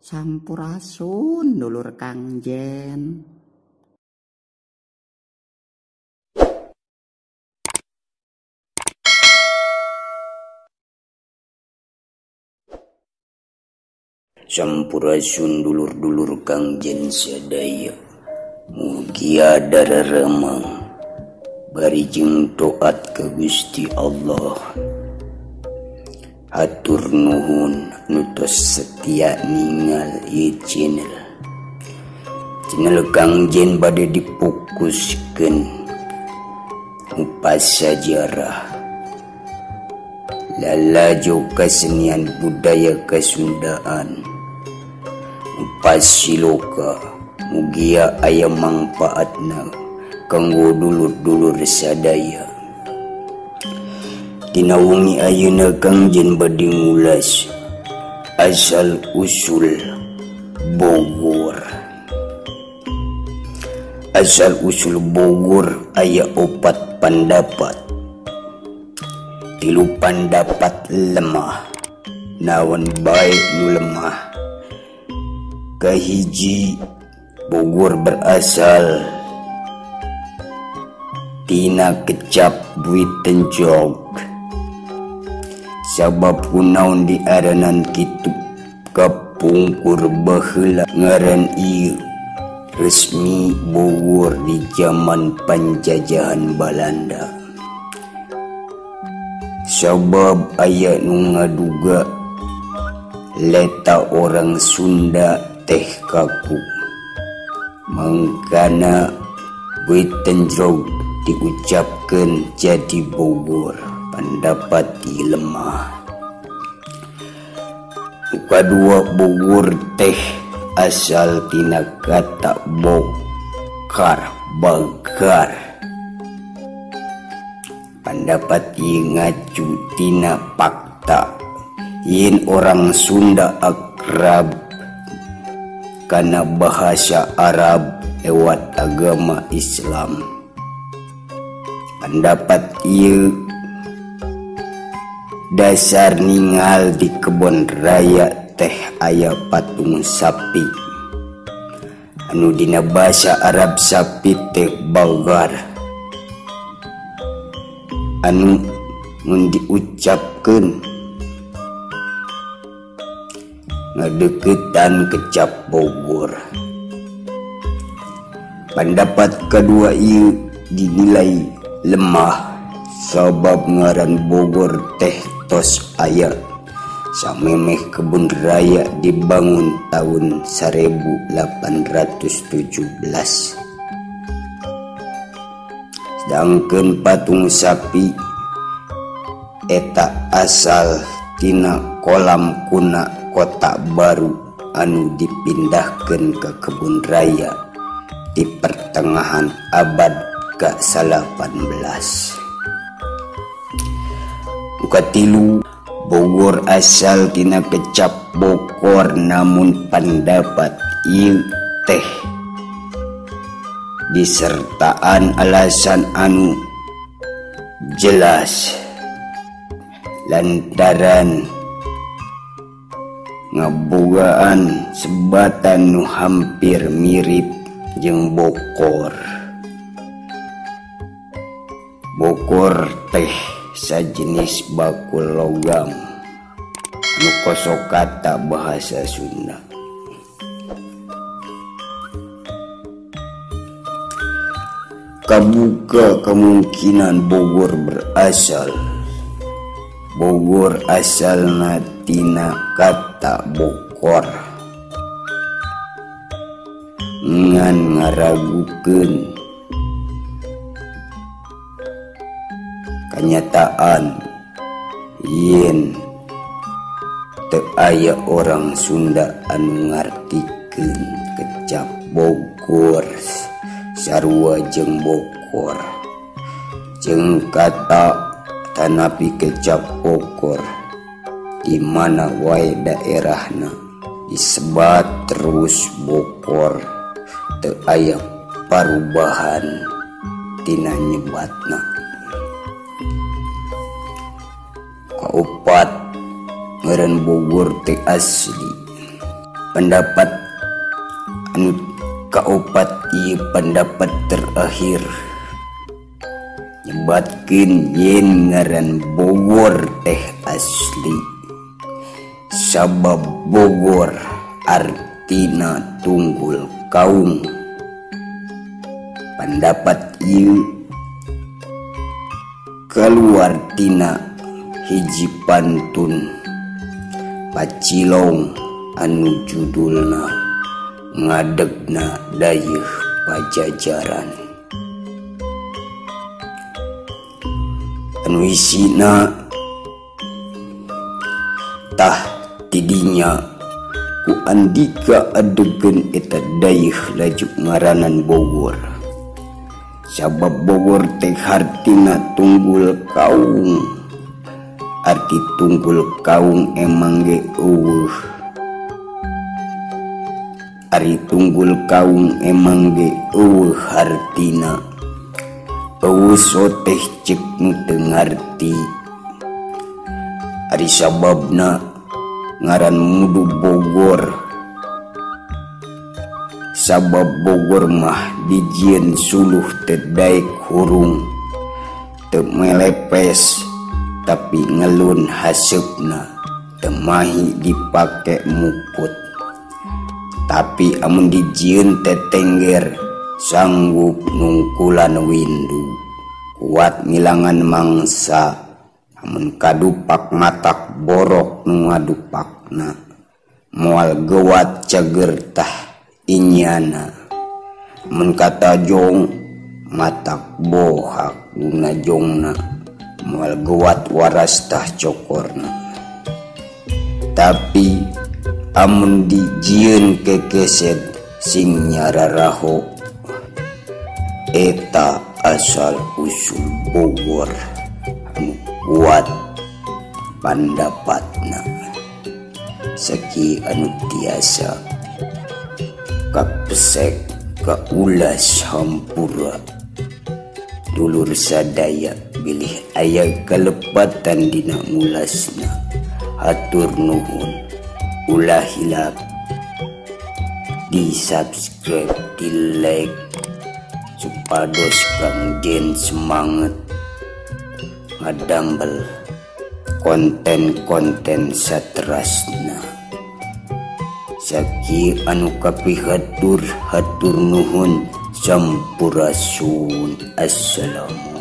Sampurasun dulur Kang Jen. Sampurasun dulur-dulur Kang Jen sadaya. Mugia dararemang bari jeung doat ke Gusti Allah. Hatur nuhun nutos setia ningal ieu channel. Channel Kang Jen bade difokuskeun ngupas sejarah, lalajo kesenian budaya Kasundaan, ngupas siloka, mugia aya mangpaatna kanggo dulur-dulur sadaya. Dina wengi ayeuna Kang Jen bade ngulas asal usul Bogor. Asal usul Bogor aya 4 pandapat. 3 pandapat lemah, naon baik nu lemah. Kahiji, Bogor berasal tina kecap Buitenjog. Sabab kunaon diaranan kitu kapungkur baheula ngaran ieu resmi Bogor di zaman penjajahan Belanda. Sabab aya nu ngaduga leta orang Sunda teh kaku, mangkana Buitenjog diucapkan jadi Bogor, pendapat lemah. Kadua, Bogor teh asal tina kata bokar, bagar. Pendapat ieu ngacu tina fakta yen orang Sunda akrab kana bahasa Arab lewat agama Islam. Pendapat ieu dasar ningal di kebon raya teh aya patung sapi, anu dina bahasa Arab sapi teh bagar, anu mun diucapkeun ngadeukeutan kecap Bogor. Pendapat kedua ieu dinilai lemah sabab ngaran Bogor teh tos aya samemeh kebun raya dibangun tahun 1817. Sedangkeun patung sapi eta asal tina kolam kuna Kota Baru anu dipindahkeun ke kebun raya di pertengahan abad ke-18. Katilu, Bogor asal tina kecap Bokor, namun pendapat ieu teh disertaan alasan anu jelas lantaran ngabogaan sebatan nu hampir mirip jeung Bokor. Bokor teh sajenis bakul logam nu kosakata bahasa Sunda. Kabuka kemungkinan Bogor berasal. Bogor asalna tina kata bokor, ngan ngaragukeun kenyataan yen teu aya orang Sunda anu ngartikeun kecap Bogor sarua jeung Bokor, jeung kata tanapi kecap Bogor di mana wae daerahna disebat terus Bokor, teu aya parubahan tina nyebatna. Kaopat ngaran Bogor teh asli pendapat anu kaopat ieu pendapat terakhir nyebatkeun yen ngaran Bogor teh asli sabab Bogor artina tunggul kaum. Pendapat ieu keluar tina hiji pantun pacilong anu judulna ngadegna dayeuh pajajaran. Anu isina tah tidinya ku andika adegeun eta dayeuh laju ngaranan Bogor. Sabab Bogor teh hartina tunggul kaum. Arti tunggul kaum emang ge eueuh. Ari tunggul kaum emang ge eueuh artina. Eueuh soteh cek nu teu ngarti. Ari sababna ngaran mudu Bogor. Sabab Bogor mah dijieun suluh teu daek hurung, teu melepes tapi ngelun haseupna, teu mahi dipake muput. Tapi amun dijieun teh tengger sanggup nungkulan windu, kuat ngilangan mangsa, amun kadupak matak borok nu ngadupakna, moal gewat cager tah inyana. Mun kata jong matak bohak guna jongna, moal gewat waras tah cokorna. Tapi amun dijieun kekeset sing nyararaho, eta asal usul Bogor anu kuat pandapatna. Saki anu tiasa kapesek kaulas hampura, dulur sadaya bilih aya kalepatan dina ngulasna. Hatur nuhun, ulah hilap di subscribe, di like supados Kang Jen semangat ngadambel konten-konten saterasna. Saki anu kapihatur hatur nuhun sampurasun. Assalamualaikum.